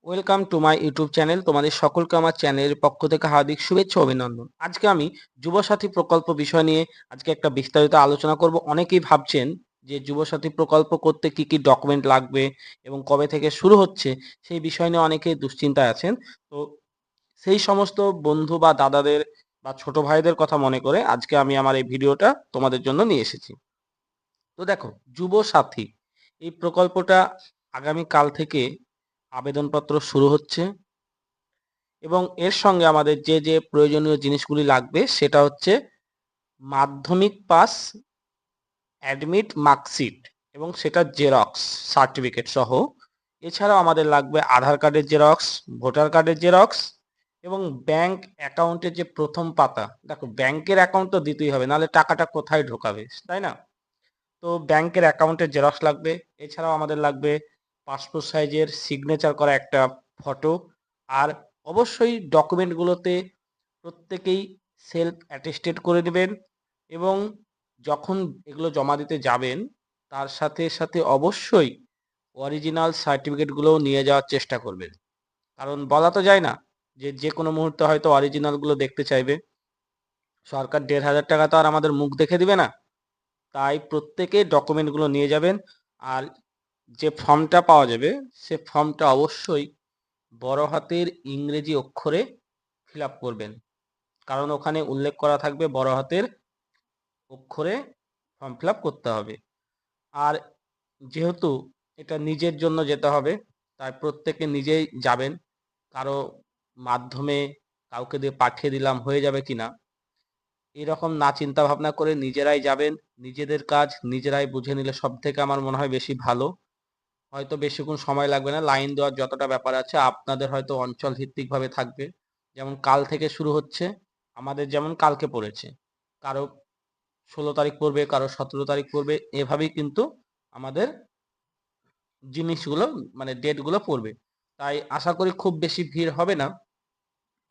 Welcome to my YouTube channel. তোমাদের সকলকে আমার চ্যানেলের পক্ষ থেকে হার্দিক শুভেচ্ছা ও অভিনন্দন। আজকে আমি যুবসাথী প্রকল্প বিষয় নিয়ে আজকে একটা বিস্তারিত আলোচনা করব। অনেকেই ভাবছেন যে যুবসাথী প্রকল্প করতে কি কি ডকুমেন্ট লাগবে এবং কবে থেকে শুরু হচ্ছে, সেই বিষয় নিয়ে অনেকেই দুশ্চিন্তায় আছেন। তো সেই সমস্ত বন্ধু বা দাদাদের বা ছোট ভাইদের কথা মনে করে আজকে আমি আমার এই ভিডিওটা তোমাদের জন্য নিয়ে এসেছি। তো দেখো, যুবসাথী এই প্রকল্পটা আগামী কাল থেকে আবেদনপত্র শুরু হচ্ছে এবং এর সঙ্গে আমাদের যে যে প্রয়োজনীয় জিনিসগুলি লাগবে সেটা হচ্ছে মাধ্যমিক পাস, অ্যাডমিট মার্কশিট এবং সেটা জেরক্স সার্টিফিকেট সহ। এছাড়াও আমাদের লাগবে আধার কার্ডের জেরক্স, ভোটার কার্ডের জেরক্স এবং ব্যাংক অ্যাকাউন্টের যে প্রথম পাতা। দেখো, ব্যাংকের অ্যাকাউন্ট তো দিতেই হবে, নাহলে টাকাটা কোথায় ঢোকাবে, তাই না? তো ব্যাংকের অ্যাকাউন্টের জেরক্স লাগবে। এছাড়াও আমাদের লাগবে পাসপোর্ট সাইজের সিগনেচার করা একটা ফটো। আর অবশ্যই ডকুমেন্টগুলোতে প্রত্যেকেই সেলফ অ্যাটেস্টেড করে নেবেন এবং যখন এগুলো জমা দিতে যাবেন তার সাথে সাথে অবশ্যই অরিজিনাল সার্টিফিকেটগুলোও নিয়ে যাওয়ার চেষ্টা করবেন। কারণ বলা তো যায় না যে যে কোনো মুহূর্তে হয়তো অরিজিনালগুলো দেখতে চাইবে। সরকার ১,৫০০ টাকা তো আর আমাদের মুখ দেখে দিবে না। তাই প্রত্যেকে ডকুমেন্টগুলো নিয়ে যাবেন। আর যে ফর্মটা পাওয়া যাবে সে ফর্মটা অবশ্যই বড় হাতের ইংরেজি অক্ষরে ফিল আপ করবেন, কারণ ওখানে উল্লেখ করা থাকবে বড় হাতের অক্ষরে ফর্ম ফিল আপ করতে হবে। আর যেহেতু এটা নিজের জন্য যেতে হবে, তাই প্রত্যেকে নিজেই যাবেন। কারো মাধ্যমে কাউকে দিয়ে পাঠিয়ে দিলাম হয়ে যাবে কিনা, এরকম না চিন্তা ভাবনা করে নিজেরাই যাবেন। নিজেদের কাজ নিজেরাই বুঝে নিলে সব থেকে আমার মনে হয় বেশি ভালো। হয়তো বেশিক্ষণ সময় লাগবে না, লাইন দেওয়ার যতটা ব্যাপার আছে আপনাদের হয়তো অঞ্চল ভিত্তিক ভাবে থাকবে। যেমন কাল থেকে শুরু হচ্ছে, আমাদের যেমন কালকে পড়েছে, কারো 16 তারিখ পড়বে, কারো 17 তারিখ পড়বে, এভাবেই কিন্তু আমাদের জিনিসগুলো মানে ডেটগুলো পড়বে। তাই আশা করি খুব বেশি ভিড় হবে না।